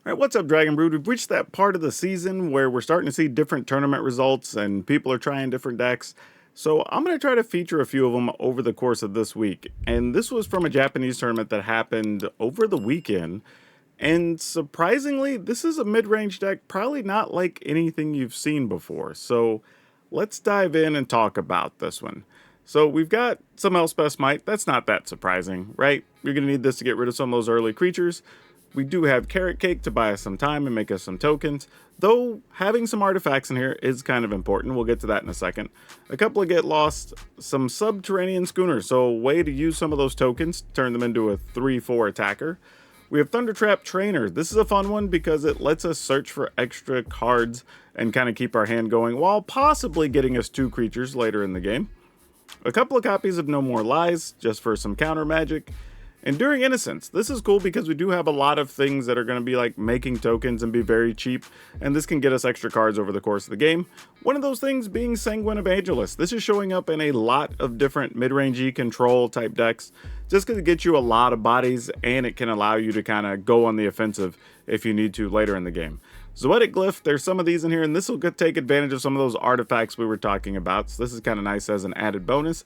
All right, what's up, Dragon Brood? We've reached that part of the season where we're starting to see different tournament results and people are trying different decks. So I'm going to try to feature a few of them over the course of this week. And this was from a Japanese tournament that happened over the weekend. And surprisingly, this is a mid-range deck probably not like anything you've seen before. So let's dive in and talk about this one. So we've got some Elspeth Smite. That's not that surprising, right? You're going to need this to get rid of some of those early creatures. We do have Carrot Cake to buy us some time and make us some tokens, though having some artifacts in here is kind of important. We'll get to that in a second. A couple of Get Lost, some Subterranean Schooners, so a way to use some of those tokens, turn them into a 3/4 attacker. We have Thundertrap Trainer. This is a fun one because it lets us search for extra cards and kind of keep our hand going while possibly getting us 2 creatures later in the game. A couple of copies of No More Lies, just for some counter magic. Enduring Innocence. This is cool because we do have a lot of things that are going to be like making tokens and be very cheap, and this can get us extra cards over the course of the game. One of those things being Sanguine Evangelist. This is showing up in a lot of different mid-rangey control type decks, just because it gets you a lot of bodies, and it can allow you to kind of go on the offensive if you need to later in the game. Zoetic Glyph, there's some of these in here, and this will take advantage of some of those artifacts we were talking about, so this is kind of nice as an added bonus.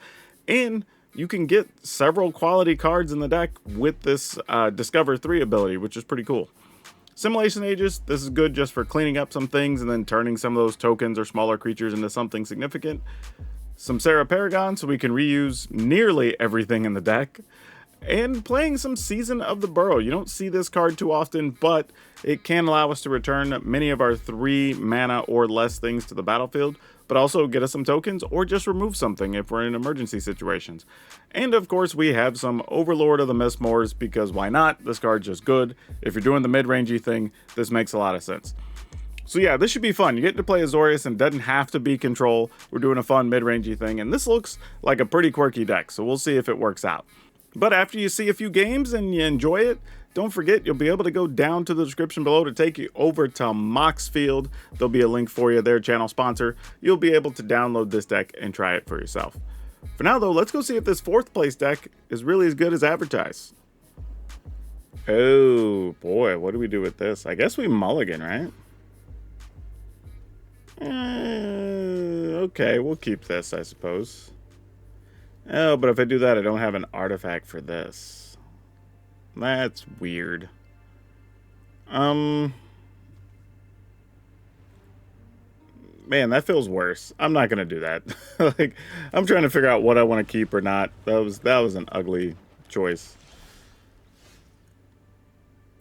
And you can get several quality cards in the deck with this Discover 3 ability, which is pretty cool. Simulation Aegis, this is good just for cleaning up some things and then turning some of those tokens or smaller creatures into something significant. Some Sarah Paragon, so we can reuse nearly everything in the deck. And playing some Season of the Burrow. You don't see this card too often, but it can allow us to return many of our 3 mana or less things to the battlefield, but also get us some tokens or just remove something if we're in emergency situations. And of course, we have some Overlord of the Mistmoors, because why not? This card's just good. If you're doing the mid-rangey thing, this makes a lot of sense. So yeah, this should be fun. You get to play Azorius and it doesn't have to be control. We're doing a fun mid-rangey thing, and this looks like a pretty quirky deck, so we'll see if it works out. But after you see a few games and you enjoy it, don't forget you'll be able to go down to the description below to take you over to Moxfield. There'll be a link for you, their channel sponsor. You'll be able to download this deck and try it for yourself. For now though, let's go see if this 4th place deck is really as good as advertised. Oh boy, what do we do with this? I guess we mulligan, right? Okay, we'll keep this, I suppose. Oh, but if I do that, I don't have an artifact for this. That's weird. Man, that feels worse. I'm not gonna do that. Like, I'm trying to figure out what I want to keep or not. That was an ugly choice.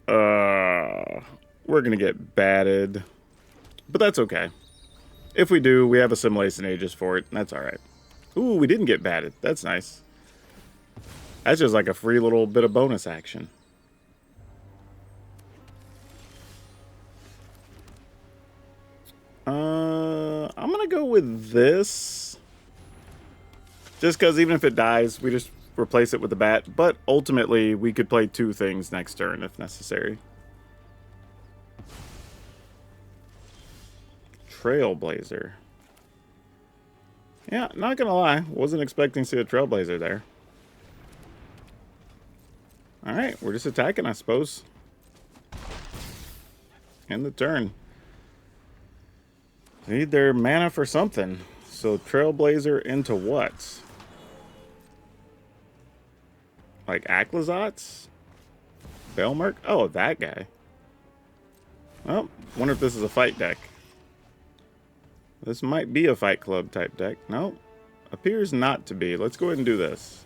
We're gonna get batted, but that's okay. If we do, we have a Simulation Aegis for it, and that's all right. Ooh, we didn't get batted. That's nice. That's just like a free little bit of bonus action. I'm gonna go with this. Just because even if it dies, we just replace it with the bat. But ultimately, we could play 2 things next turn if necessary. Trailblazer. Yeah, not gonna lie. Wasn't expecting to see a Trailblazer there. Alright, we're just attacking, I suppose. End the turn. Need their mana for something. So Trailblazer into what? Like Acklazotz? Belmerk? Oh, that guy. Well, wonder if this is a fight deck. This might be a Fight Club type deck. No, appears not to be. Let's go ahead and do this.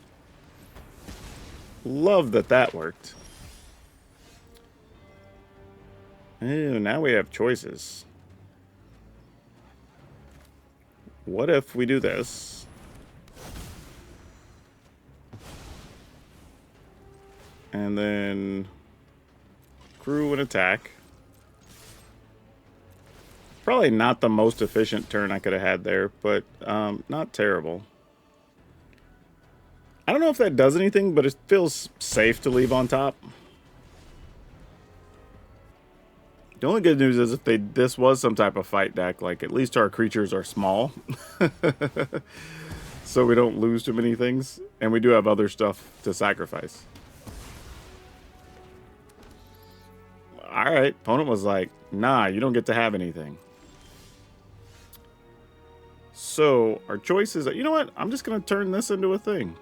Love that that worked. Ew, now we have choices. What if we do this? And then crew and attack. Probably not the most efficient turn I could have had there, but not terrible. I don't know if that does anything, but it feels safe to leave on top. The only good news is if this was some type of fight deck, like at least our creatures are small. So we don't lose too many things. And we do have other stuff to sacrifice. Alright, opponent was like, nah, you don't get to have anything. So, our choice is, you know what? I'm just going to turn this into a thing.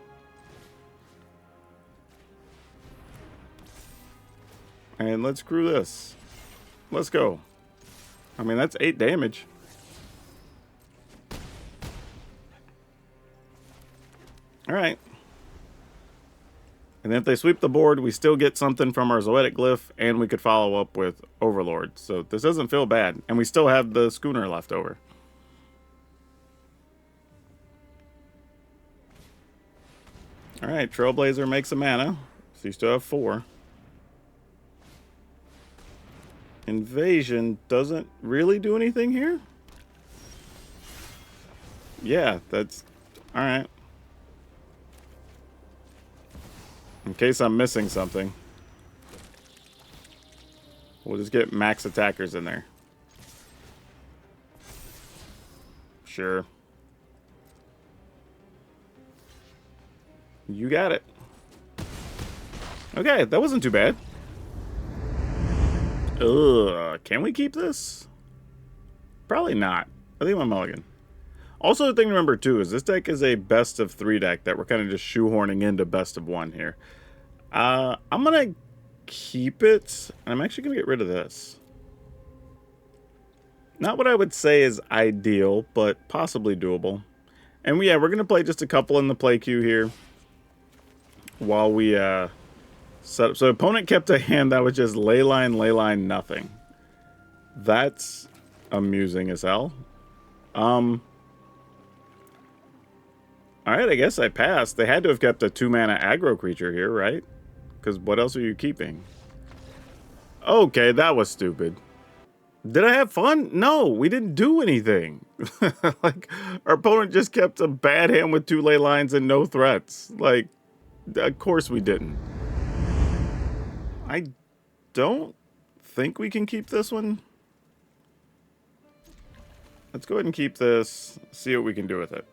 And let's crew this. Let's go. I mean, that's 8 damage. Alright. And if they sweep the board, we still get something from our Zoetic Glyph, and we could follow up with Overlord. So this doesn't feel bad. And we still have the Schooner left over. Alright, Trailblazer makes a mana. So you still have 4. Invasion doesn't really do anything here? Yeah, that's... Alright. In case I'm missing something, we'll just get max attackers in there. Sure. You got it. Okay, that wasn't too bad. Ugh, can we keep this? Probably not. I think I'm mulligan. Also, the thing to remember too is this deck is a best of 3 deck that we're kind of just shoehorning into best of 1 here. I'm gonna keep it, and I'm actually gonna get rid of this. Not what I would say is ideal, but possibly doable. And yeah, we're gonna play just a couple in the play queue here while we set up. So opponent kept a hand that was just leyline, nothing. That's amusing as hell. Alright, I guess I passed. They had to have kept a 2-mana aggro creature here, right? Because what else are you keeping? Okay, that was stupid. Did I have fun? No, we didn't do anything. Like, our opponent just kept a bad hand with 2 ley lines and no threats. Like, of course we didn't. I don't think we can keep this one. Let's go ahead and keep this, see what we can do with it.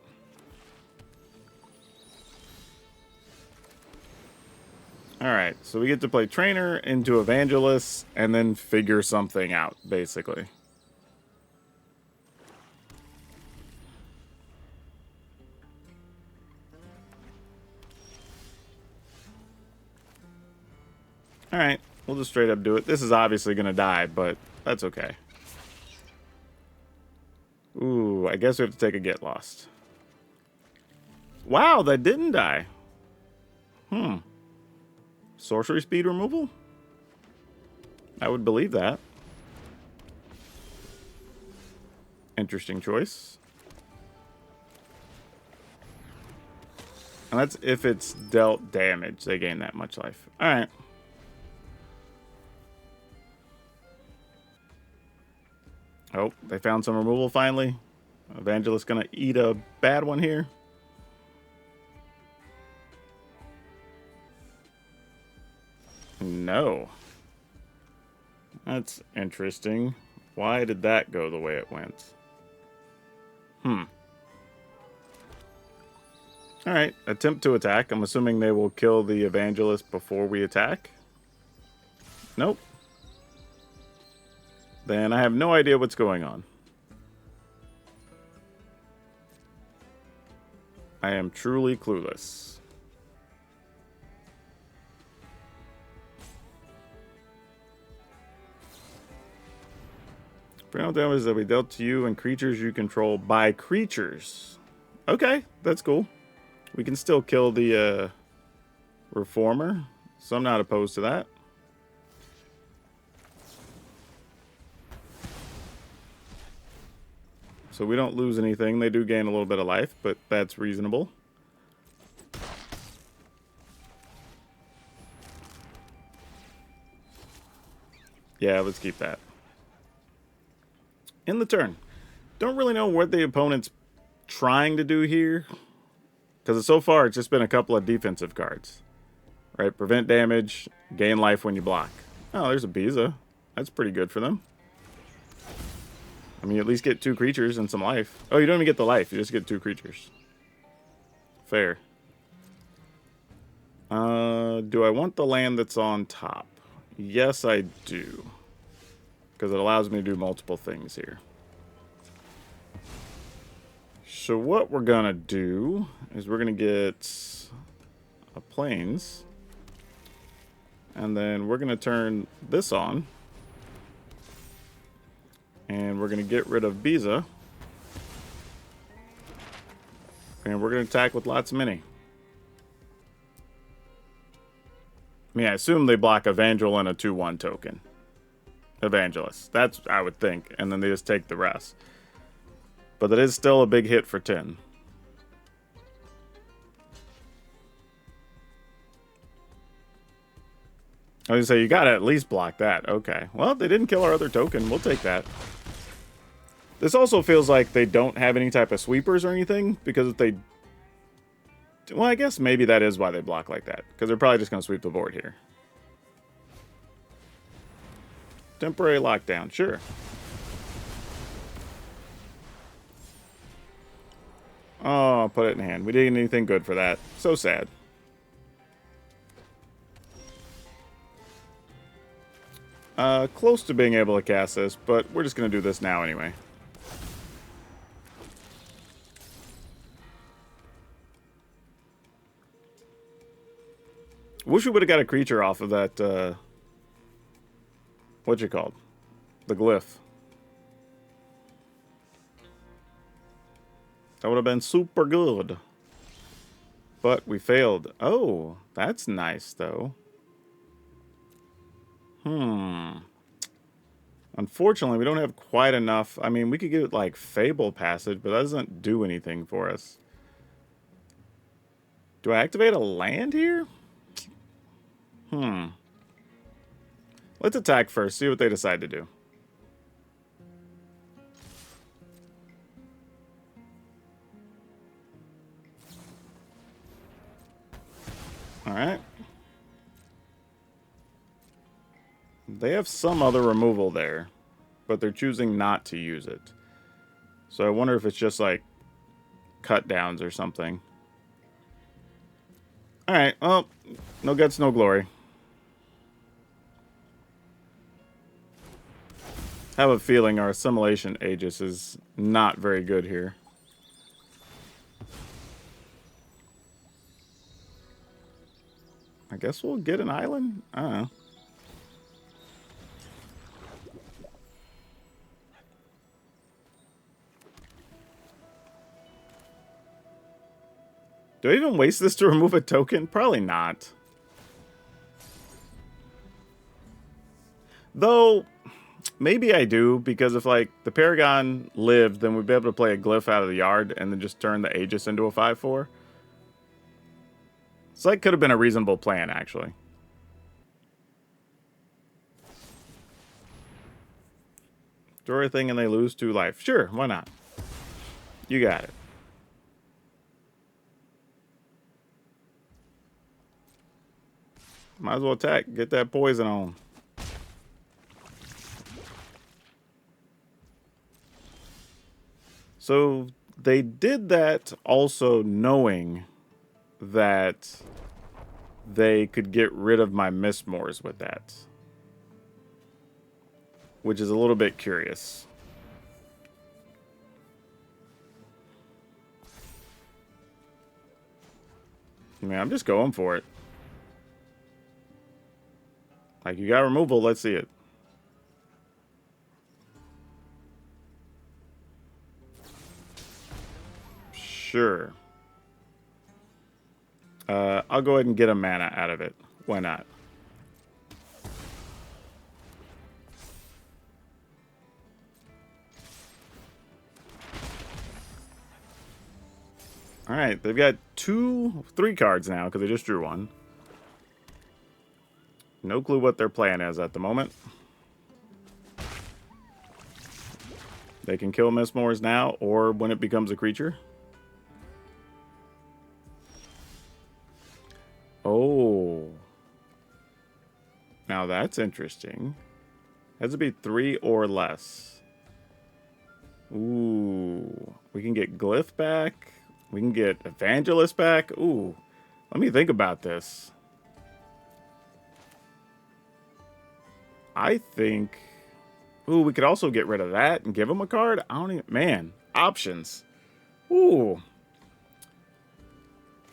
Alright, so we get to play Trainer into Evangelist and then figure something out, basically. Alright, we'll just straight up do it. This is obviously going to die, but that's okay. Ooh, I guess we have to take a Get Lost. Wow, that didn't die. Sorcery speed removal? I would believe that. Interesting choice. And that's if it's dealt damage. They gain that much life. Alright. Oh, they found some removal finally. Evangelist gonna eat a bad one here. No. That's interesting. Why did that go the way it went? Alright, attempt to attack. I'm assuming they will kill the Evangelist before we attack. Nope. Then I have no idea what's going on. I am truly clueless. Final damage that we dealt to you and creatures you control by creatures. Okay, that's cool. We can still kill the Reformer, so I'm not opposed to that. So we don't lose anything. They do gain a little bit of life, but that's reasonable. Yeah, let's keep that. In the turn. Don't really know what the opponent's trying to do here. Because so far, it's just been a couple of defensive cards. Right? Prevent damage, gain life when you block. Oh, there's a Biza. That's pretty good for them. I mean, you at least get 2 creatures and some life. Oh, you don't even get the life. You just get 2 creatures. Fair. Do I want the land that's on top? Yes, I do. because it allows me to do multiple things here. So what we're going to do is we're going to get a plains. And then we're going to turn this on. And we're going to get rid of Biza. And we're going to attack with lots of mini. I mean, I assume they block Evangel and a 2/1 token. Evangelist. That's, I would think. And then they just take the rest. But it is still a big hit for 10. I was going to say, you got to at least block that. Okay. Well, if they didn't kill our other token, we'll take that. This also feels like they don't have any type of sweepers or anything. Because if they... Well, I guess maybe that is why they block like that. Because they're probably just going to sweep the board here. Temporary lockdown. Sure. Oh, put it in hand. We didn't get anything good for that. So sad. Close to being able to cast this, but we're just going to do this now anyway. Wish we would have got a creature off of that, what's it called? The glyph. That would have been super good. But we failed. Oh, that's nice, though. Unfortunately, we don't have quite enough. I mean, we could get, like, Fable Passage, but that doesn't do anything for us. Do I activate a land here? Let's attack first, see what they decide to do. Alright. They have some other removal there, but they're choosing not to use it. So I wonder if it's just like cut downs or something. Alright, well, no guts, no glory. I have a feeling our assimilation Aegis is not very good here. I guess we'll get an island? I don't know. Do I even waste this to remove a token? Probably not. Though, maybe I do, because if, like, the Paragon lived, then we'd be able to play a glyph out of the yard and then just turn the Aegis into a 5/4. So that could have been a reasonable plan, actually. Draw a thing and they lose 2 life. Sure, why not? You got it. Might as well attack. Get that poison on. So they did that also knowing that they could get rid of my Mistmores with that. Which is a little bit curious. I mean, I'm just going for it. Like, you got removal, let's see it. Sure. I'll go ahead and get a mana out of it. Why not? Alright, they've got 3 cards now, because they just drew 1. No clue what their plan is at the moment. They can kill Mistmores now, or when it becomes a creature. Oh. Now that's interesting. Has to be 3 or less. Ooh. We can get Glyph back. We can get Evangelist back. Ooh. Let me think about this. I think Ooh, we could also get rid of that and give him a card. I don't even... Man, options. Ooh.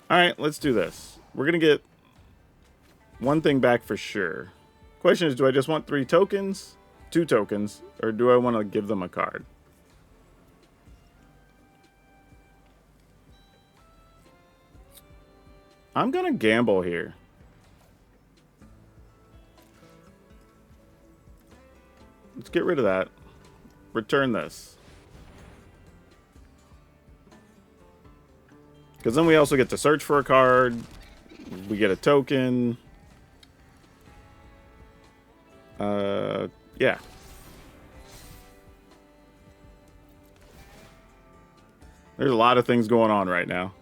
Alright, let's do this. We're going to get one thing back for sure. Question is, do I just want 3 tokens? 2 tokens? Or do I want to give them a card? I'm going to gamble here. Let's get rid of that. Return this. Because then we also get to search for a card. We get a token. Yeah. There's a lot of things going on right now.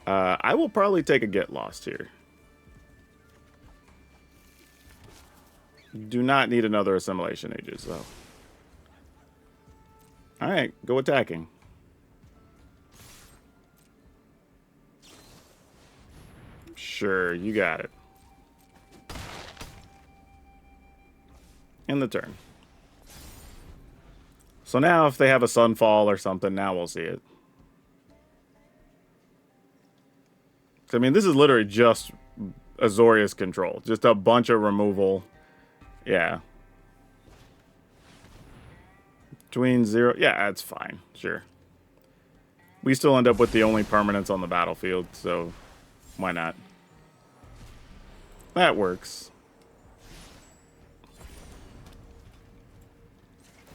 I will probably take a get lost here. Do not need another assimilation ages, though. Alright, go attacking. Sure, you got it. In the turn. So now if they have a sunfall or something, now we'll see it. I mean, this is literally just Azorius Control. Just a bunch of removal. Yeah. Between 0... Yeah, that's fine. Sure. We still end up with the only permanents on the battlefield, so why not? That works.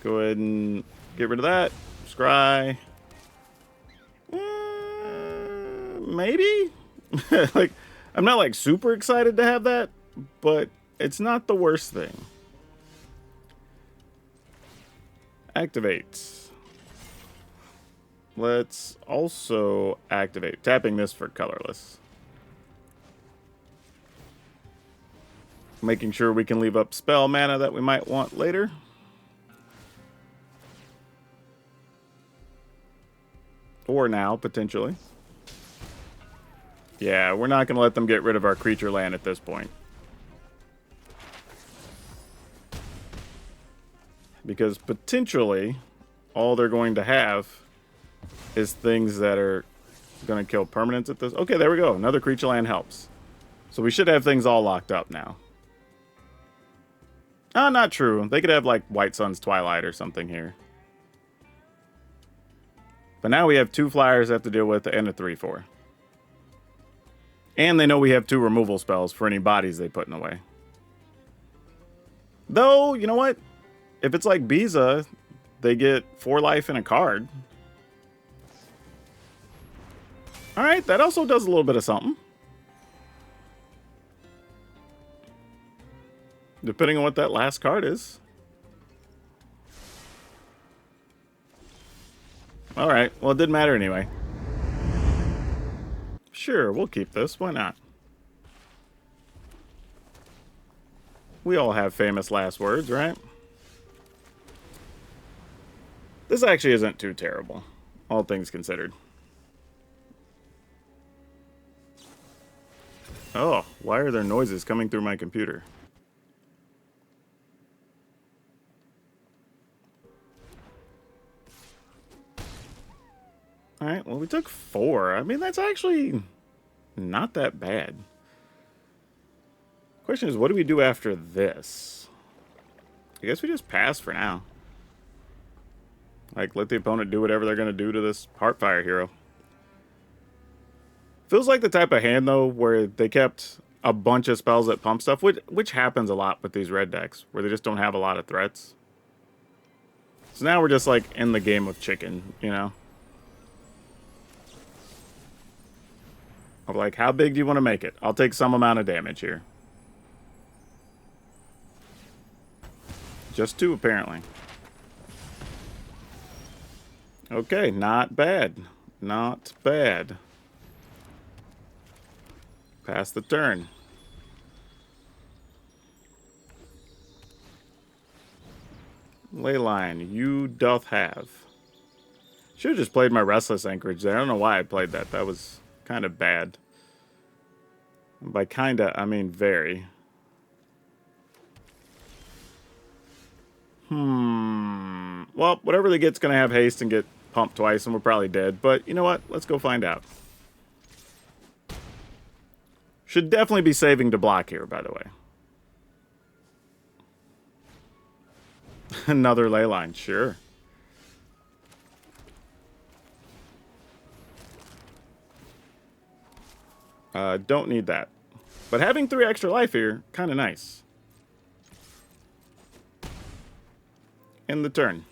Go ahead and get rid of that. Scry. Maybe? Like, I'm not like super excited to have that, but it's not the worst thing. Activate. Let's also activate. Tapping this for colorless. Making sure we can leave up spell mana that we might want later. Or now, potentially. Yeah, we're not going to let them get rid of our creature land at this point. Because potentially, all they're going to have is things that are going to kill permanents at this. Okay, there we go. Another creature land helps. So we should have things all locked up now. Ah, not true. They could have, like, White Sun's Twilight or something here. But now we have 2 flyers they have to deal with and a 3/4. And they know we have 2 removal spells for any bodies they put in the way. Though, you know what? If it's like Biza, they get 4 life and a card. Alright, that also does a little bit of something. Depending on what that last card is. Alright, well it didn't matter anyway. Sure, we'll keep this. Why not? We all have famous last words, right? This actually isn't too terrible, all things considered. Oh, why are there noises coming through my computer? Alright, well we took 4. I mean, that's actually not that bad. Question is, what do we do after this? I guess we just pass for now. Like, let the opponent do whatever they're going to do to this Heartfire hero. Feels like the type of hand, though, where they kept a bunch of spells that pump stuff, which happens a lot with these red decks, where they just don't have a lot of threats. So now we're just, like, in the game of chicken, you know? I'm like, how big do you want to make it? I'll take some amount of damage here. Just 2, apparently. Okay, not bad. Not bad. Pass the turn. Leyline, you doth have. Should have just played my Restless Anchorage there. I don't know why I played that. That was kind of bad. And by kinda, I mean very. Well, whatever they get's going to have haste and get pumped twice, and we're probably dead. But you know what? Let's go find out. Should definitely be saving to block here, by the way. Another ley line, sure. Don't need that. But having 3 extra life here, kind of nice. End the turn.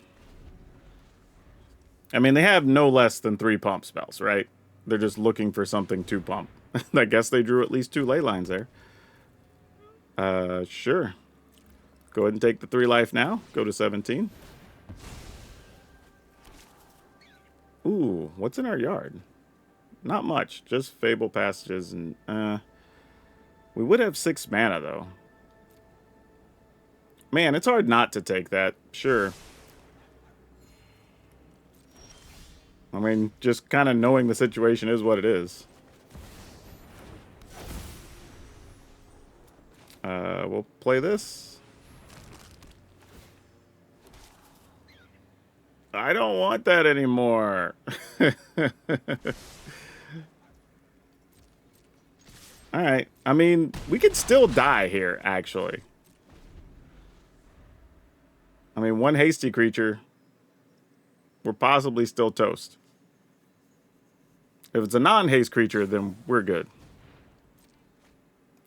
I mean, they have no less than 3 pump spells, right? They're just looking for something to pump. I guess they drew at least 2 ley lines there. Sure. Go ahead and take the 3 life now. Go to 17. Ooh, what's in our yard? Not much. Just Fable Passages and... we would have 6 mana, though. Man, it's hard not to take that. Sure. I mean, just kind of knowing the situation is what it is. We'll play this. I don't want that anymore. Alright. I mean, we could still die here, actually. I mean, 1 hasty creature. We're possibly still toast. If it's a non-haste creature, then we're good.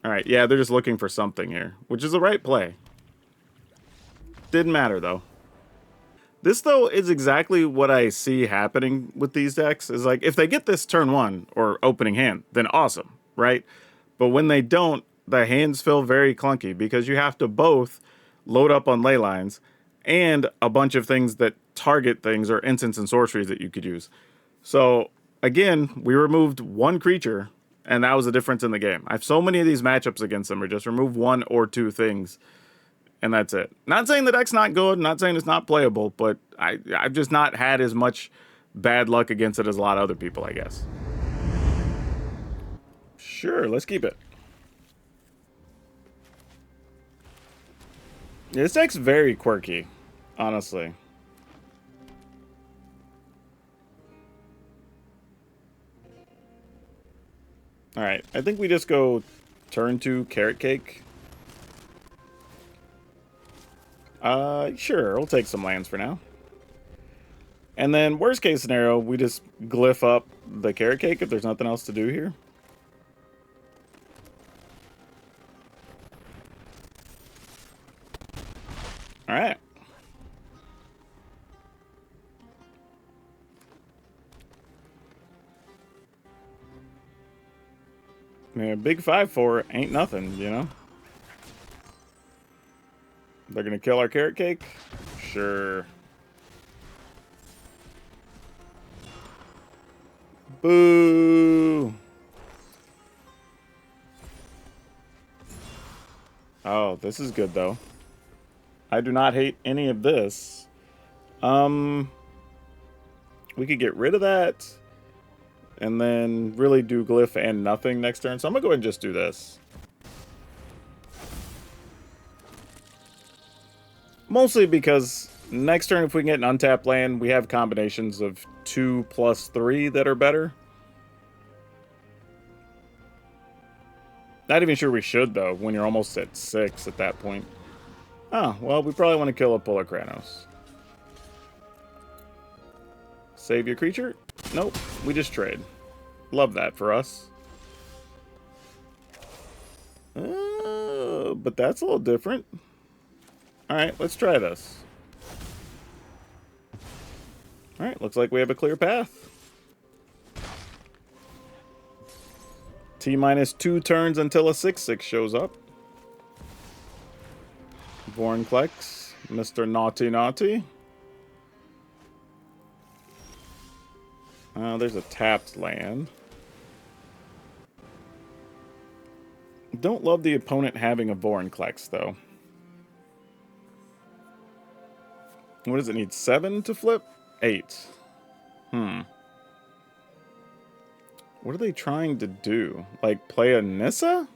Alright, yeah, they're just looking for something here, which is the right play. Didn't matter, though. This, though, is exactly what I see happening with these decks. Is like, if they get this turn 1, or opening hand, then awesome, right? But when they don't, the hands feel very clunky, because you have to both load up on ley lines, and a bunch of things that target things, or instants and sorceries that you could use. So, again, we removed 1 creature, and that was the difference in the game. I have so many of these matchups against them where just remove 1 or 2 things, and that's it. Not saying the deck's not good, not saying it's not playable, but I've just not had as much bad luck against it as a lot of other people, I guess. Sure, let's keep it. Yeah, this deck's very quirky, honestly. Alright, I think we just go turn 2 Carrot Cake. Sure, we'll take some lands for now. And then, worst case scenario, we just glyph up the Carrot Cake if there's nothing else to do here. Alright. Man, big 5/4 ain't nothing, you know? They're gonna kill our Carrot Cake? Sure. Boo! Oh, this is good, though. I do not hate any of this. We could get rid of that. And then really do glyph and nothing next turn. So I'm going to go ahead and just do this. Mostly because next turn, if we can get an untapped land, we have combinations of 2+3 that are better. Not even sure we should, though, when you're almost at 6 at that point. Oh, well, we probably want to kill a Polar Kranos. Save your creature? Nope, we just trade. Love that for us. But that's a little different. Alright, let's try this. Alright, looks like we have a clear path. T-2 turns until a 6/6 shows up. Vorinclex, Mr. Naughty Naughty. There's a tapped land. Don't love the opponent having a Vorinclex, though. What does it need? 7 to flip? 8. What are they trying to do? Like, play a Nissa?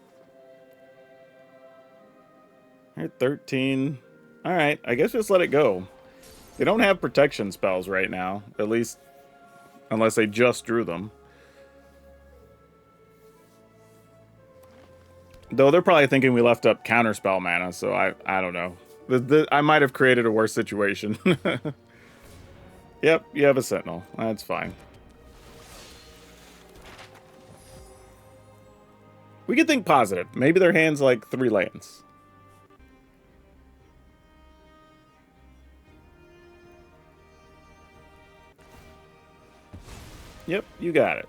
Alright, 13. Alright, I guess just let it go. They don't have protection spells right now. At least, unless they just drew them. Though they're probably thinking we left up counterspell mana, so I don't know. I might have created a worse situation. Yep, you have a Sentinel. That's fine. We could think positive. Maybe their hand's like 3 lands. Yep, you got it.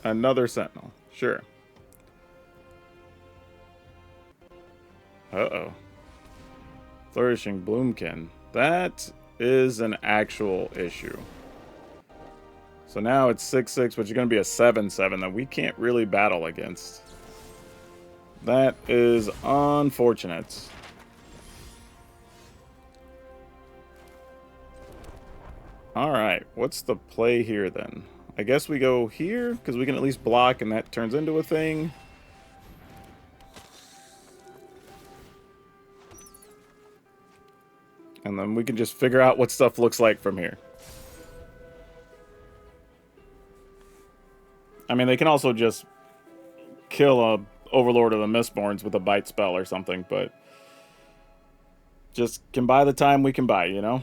Another Sentinel. Sure. Uh-oh. Flourishing Bloomkin. That is an actual issue. So now it's 6/6, which is going to be a 7/7 that we can't really battle against. That is unfortunate. Alright, what's the play here then? I guess we go here, because we can at least block and that turns into a thing. And then we can just figure out what stuff looks like from here. I mean, they can also just kill a Overlord of the Mistborns with a bite spell or something, but just can buy the time we can buy, you know?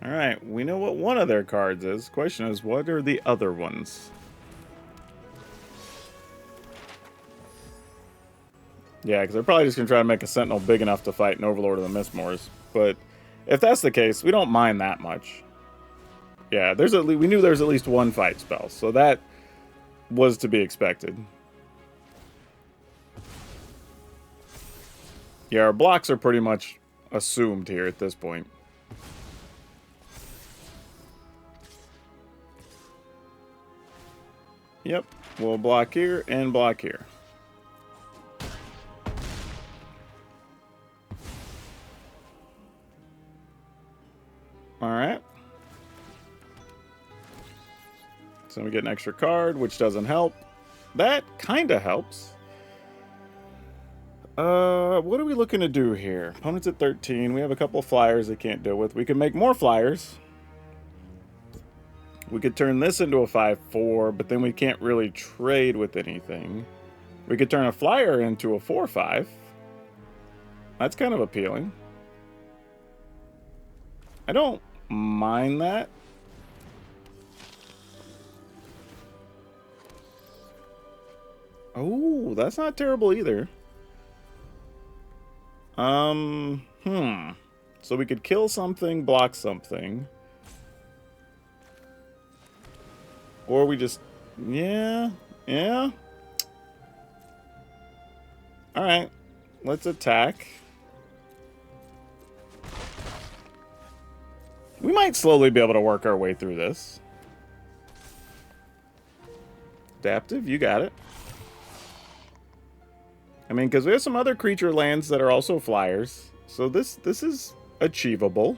Alright, we know what one of their cards is. Question is, what are the other ones? Yeah, because they're probably just going to try to make a Sentinel big enough to fight an Overlord of the Mistborns. But if that's the case, we don't mind that much. Yeah, we knew there's at least one fight spell, so that was to be expected. Yeah, our blocks are pretty much assumed here at this point. Yep, we'll block here and block here. Alright. So we get an extra card, which doesn't help. That kind of helps. What are we looking to do here? Opponent's at 13. We have a couple flyers they can't deal with. We can make more flyers. We could turn this into a 5/4, but then we can't really trade with anything. We could turn a flyer into a 4/5. That's kind of appealing. I don't mind that. Oh, that's not terrible either. So we could kill something, block something. Or we just... Yeah. Alright. Let's attack. We might slowly be able to work our way through this. Adaptive, you got it. I mean, because we have some other creature lands that are also flyers. So this is achievable.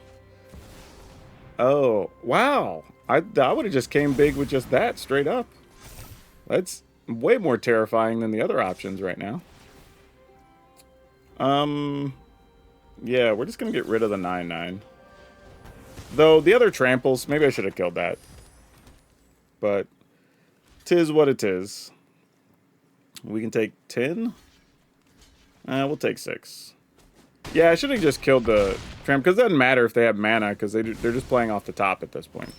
Oh, wow. I would have just came big with just that, straight up. That's way more terrifying than the other options right now. Yeah, we're just going to get rid of the 9/9. Though, the other tramples, maybe I should have killed that. But, 'tis what it is. We can take 10. We'll take 6. Yeah, I should have just killed the tramp, because it doesn't matter if they have mana, because they're just playing off the top at this point.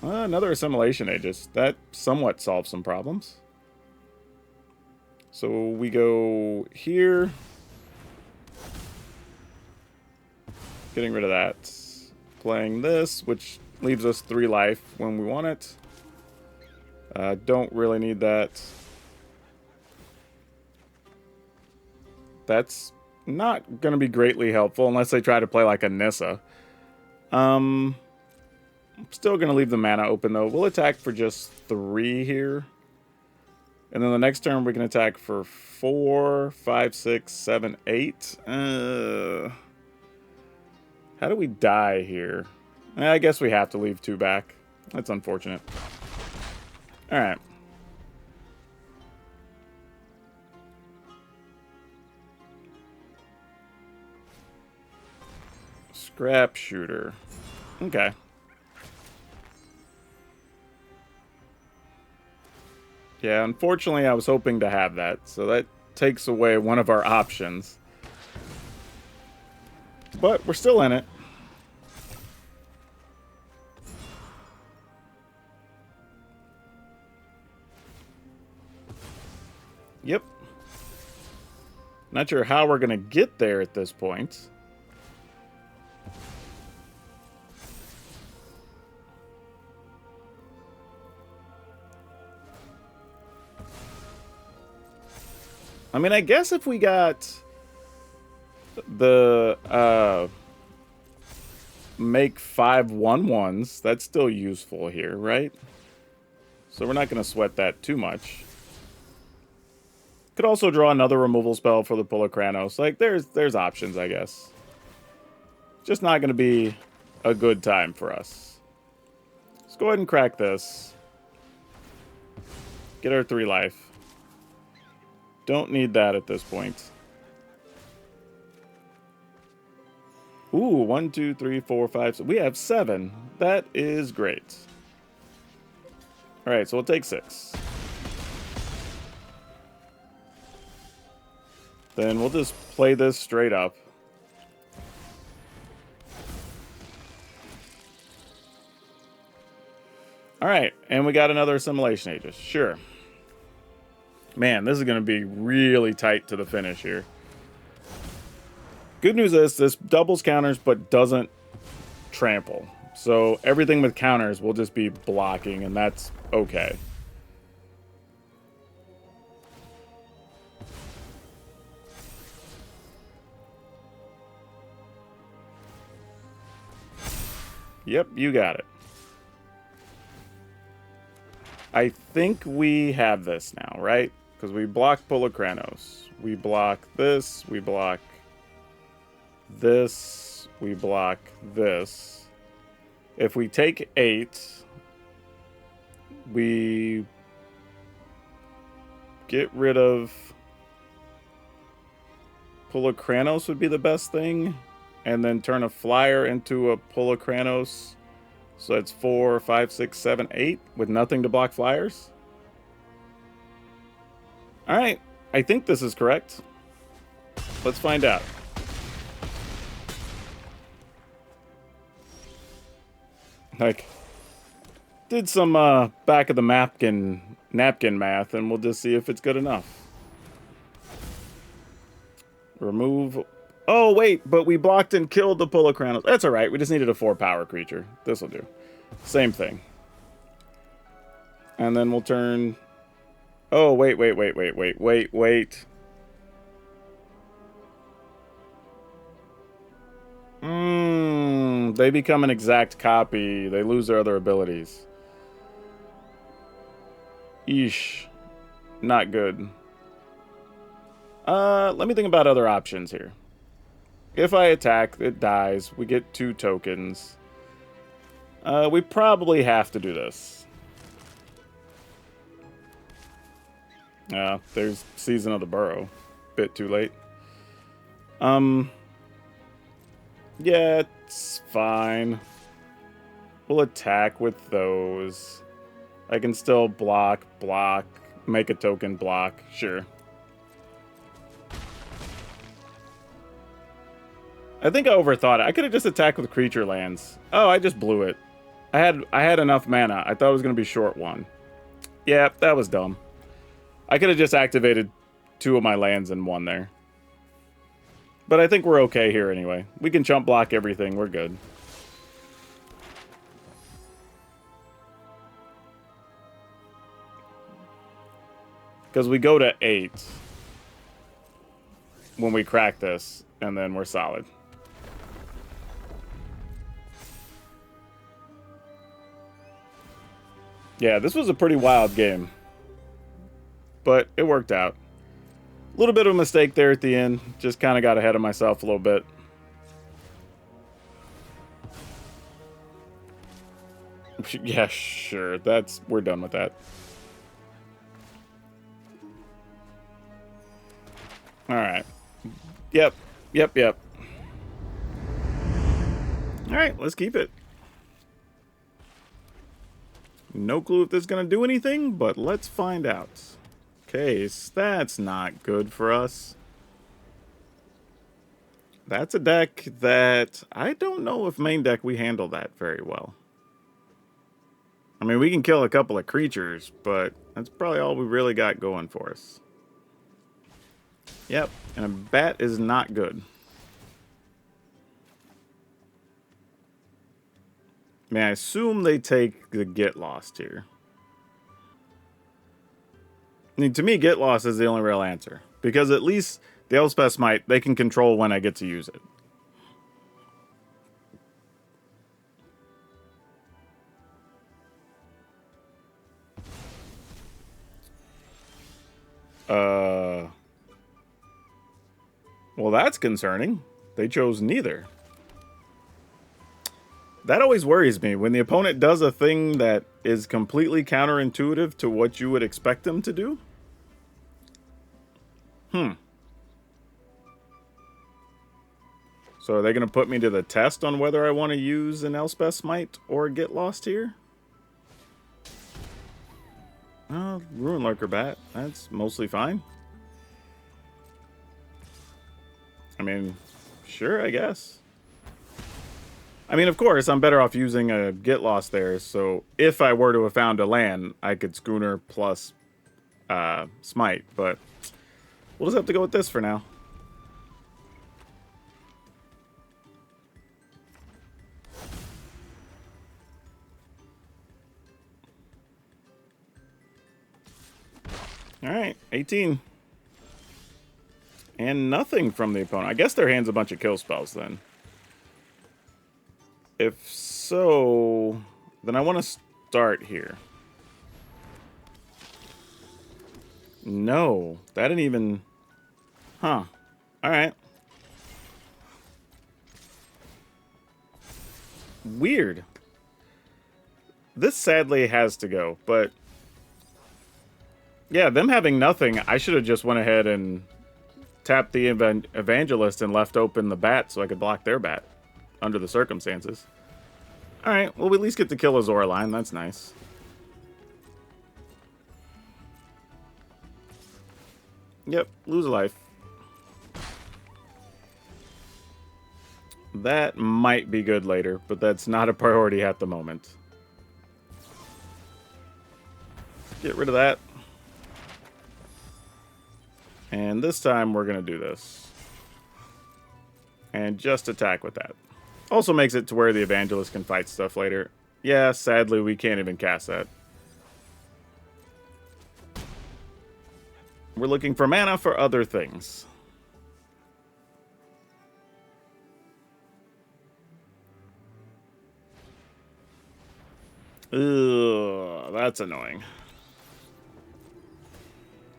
Another Assimilation Aegis. That somewhat solves some problems. So we go here. Getting rid of that. Playing this, which leaves us 3 life when we want it. Don't really need that. That's not going to be greatly helpful unless they try to play like a Nissa. I'm still going to leave the mana open, though. We'll attack for just 3 here. And then the next turn, we can attack for 4, 5, 6, 7, 8. How do we die here? I guess we have to leave 2 back. That's unfortunate. Alright. Scrap shooter. Okay. Yeah, unfortunately I was hoping to have that, so that takes away one of our options. But we're still in it. Yep. Not sure how we're going to get there at this point. I mean, I guess if we got the make 5 1/1s, that's still useful here, right? So we're not going to sweat that too much. Could also draw another removal spell for the Pulokranos. Like, there's options, I guess. Just not going to be a good time for us. Let's go ahead and crack this. Get our 3 life. Don't need that at this point. Ooh, 1, 2, 3, 4, 5. So we have 7. That is great. Alright, so we'll take 6. Then we'll just play this straight up. Alright, and we got another Assimilation Aegis. Sure. Man, this is going to be really tight to the finish here. Good news is this doubles counters but doesn't trample. So everything with counters will just be blocking, and that's okay. Yep, you got it. I think we have this now, right? Because we block Pulokranos. We block this. We block this. We block this. If we take 8, we get rid of Pulokranos would be the best thing. And then turn a flyer into a Pulokranos. So that's 4, 5, 6, 7, 8 with nothing to block flyers. Alright, I think this is correct. Let's find out. Like, did some back of the napkin math, and we'll just see if it's good enough. Remove. Oh, wait, but we blocked and killed the Pulokranos. That's alright, we just needed a 4-power creature. This'll do. Same thing. And then we'll turn... Oh, wait. They become an exact copy. They lose their other abilities. Eesh. Not good. Let me think about other options here. If I attack, it dies. We get 2 tokens. We probably have to do this. There's Season of the Burrow. Bit too late. Yeah, it's fine. We'll attack with those. I can still block, make a token block. Sure. I think I overthought it. I could have just attacked with creature lands. Oh, I just blew it. I had enough mana. I thought it was going to be short 1. Yeah, that was dumb. I could have just activated 2 of my lands and 1 there. But I think we're okay here anyway. We can chump block everything. We're good. Because we go to 8 when we crack this, and then we're solid. Yeah, this was a pretty wild game. But it worked out. A little bit of a mistake there at the end. Just kind of got ahead of myself a little bit. Yeah, sure. We're done with that. Alright. Yep. Alright, let's keep it. No clue if this is going to do anything, but let's find out. Okay, so that's not good for us. That's a deck that I don't know if main deck we handle that very well. I mean, we can kill a couple of creatures, but that's probably all we really got going for us. Yep, and a bat is not good. I mean, I assume they take the get lost here. I mean, to me, get lost is the only real answer. Because at least the Elspeth Smite, they can control when I get to use it. Well, that's concerning. They chose neither. That always worries me. When the opponent does a thing that is completely counterintuitive to what you would expect them to do. So are they going to put me to the test on whether I want to use an Elspeth Smite or get lost here? Oh, Ruin Lurker Bat. That's mostly fine. I mean, sure, I guess. I mean, of course, I'm better off using a get lost there, so if I were to have found a land, I could Schooner plus Smite, but we'll just have to go with this for now. Alright, 18. And nothing from the opponent. I guess their hand's a bunch of kill spells then. If so, then I want to start here. No, that didn't even... Huh. Alright. Weird. This sadly has to go, but... Yeah, them having nothing, I should have just went ahead and tapped the Evangelist and left open the bat so I could block their bat under the circumstances. Alright, well, we at least get to kill a Zoraline. That's nice. Yep, lose a life. That might be good later, but that's not a priority at the moment. Get rid of that. And this time we're going to do this. And just attack with that. Also makes it to where the Evangelist can fight stuff later. Yeah, sadly we can't even cast that. We're looking for mana for other things. Ugh, that's annoying.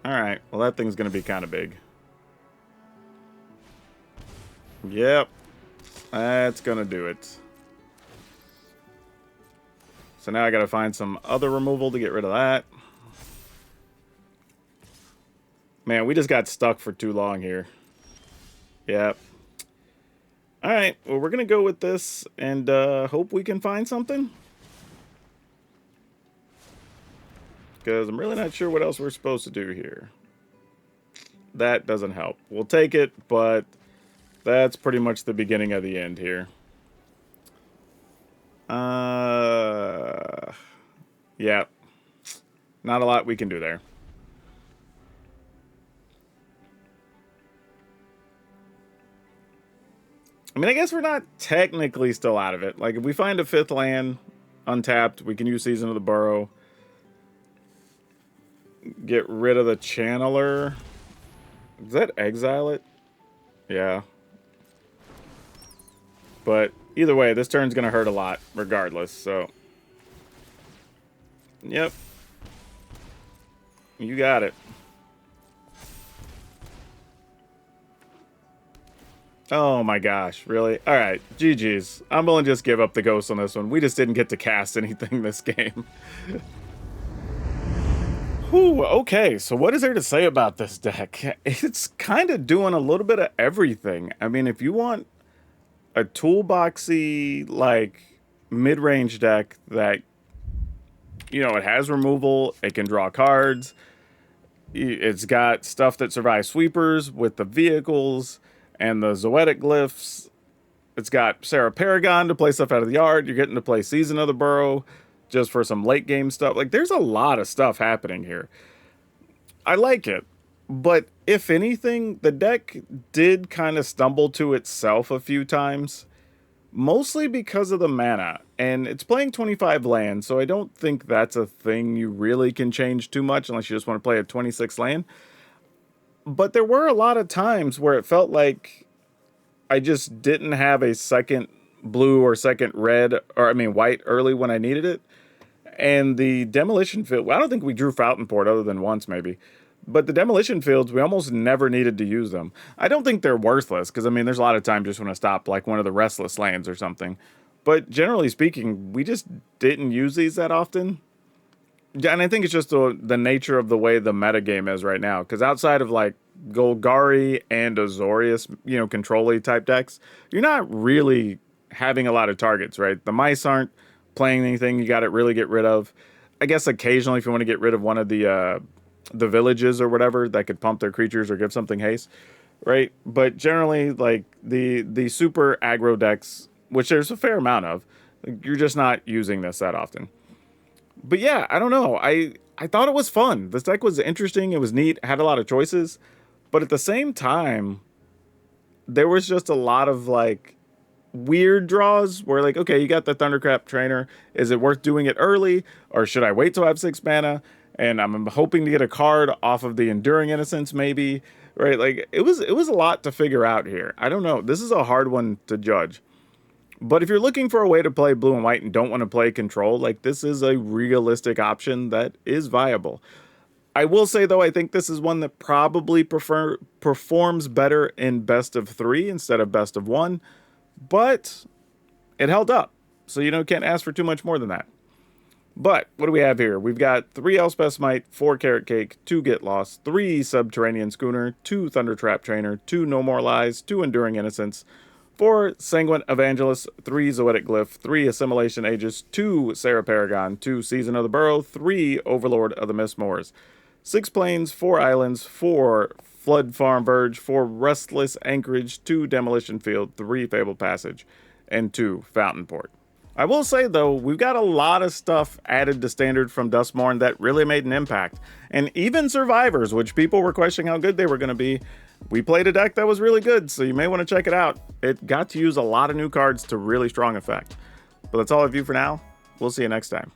Alright, well that thing's going to be kind of big. Yep. That's going to do it. So now I got to find some other removal to get rid of that. Man, we just got stuck for too long here. Yep. Alright, well we're going to go with this and hope we can find something. Because I'm really not sure what else we're supposed to do here. That doesn't help. We'll take it, but that's pretty much the beginning of the end here. Yeah. Not a lot we can do there. I mean, I guess we're not technically still out of it. Like, if we find a 5th land untapped, we can use Season of the Burrow. Get rid of the Channeler. Does that exile it? Yeah. But either way, this turn's going to hurt a lot regardless, so. Yep. You got it. Oh my gosh, really? Alright, GG's. I'm willing to just give up the ghost on this one. We just didn't get to cast anything this game. Whew, okay, so what is there to say about this deck? It's kind of doing a little bit of everything. I mean, if you want a toolboxy, like, mid-range deck that, you know, it has removal, it can draw cards, it's got stuff that survives sweepers with the vehicles and the Zoetic glyphs. It's got Sarah Paragon to play stuff out of the yard. You're getting to play Season of the Burrow just for some late game stuff. Like, there's a lot of stuff happening here. I like it. But if anything, the deck did kind of stumble to itself a few times, mostly because of the mana. And it's playing 25 lands, so I don't think that's a thing you really can change too much unless you just want to play a 26 land. But there were a lot of times where it felt like I just didn't have a second blue or second red, or I mean white early when I needed it. And the demolition field, well, I don't think we drew Fountain Port other than once maybe. But the demolition fields, we almost never needed to use them. I don't think they're worthless, because I mean, there's a lot of times just want to stop like one of the restless lands or something. But generally speaking, we just didn't use these that often. And I think it's just the nature of the way the metagame is right now. Because outside of like Golgari and Azorius, you know, control-y type decks, you're not really having a lot of targets, right? The mice aren't playing anything you got to really get rid of. I guess occasionally if you want to get rid of one of the villages or whatever that could pump their creatures or give something haste, right? But generally, like the super aggro decks, which there's a fair amount of, you're just not using this that often. But yeah, I don't know. I thought it was fun. This deck was interesting. It was neat. Had a lot of choices. But at the same time, there was just a lot of like weird draws where like, okay, you got the Thundercrap Trainer. Is it worth doing it early? Or should I wait till I have 6 mana? And I'm hoping to get a card off of the Enduring Innocence maybe. Right? Like it was a lot to figure out here. I don't know. This is a hard one to judge. But if you're looking for a way to play blue and white and don't want to play control, like this is a realistic option that is viable. I will say, though, I think this is one that probably performs better in best of 3 instead of best of 1. But it held up. So, you know, can't ask for too much more than that. But what do we have here? We've got 3 Elspeth Smite, 4 Carrot Cake, 2 Get Lost, 3 Subterranean Schooner, 2 Thundertrap Trainer, 2 No More Lies, 2 Enduring Innocence, 4 Sanguine Evangelist, 3 Zoetic Glyph, 3 Assimilation Aegis, 2 Sarah Paragon, 2 Season of the Burrow, 3 Overlord of the Mistmoors, 6 Plains, 4 Islands, 4 Flood Farm Verge, 4 Restless Anchorage, 2 Demolition Field, 3 Fabled Passage, and 2 Fountain Port. I will say, though, we've got a lot of stuff added to Standard from Duskmourn that really made an impact. And even Survivors, which people were questioning how good they were going to be, we played a deck that was really good, so you may want to check it out. It got to use a lot of new cards to really strong effect. But that's all I have for now. We'll see you next time.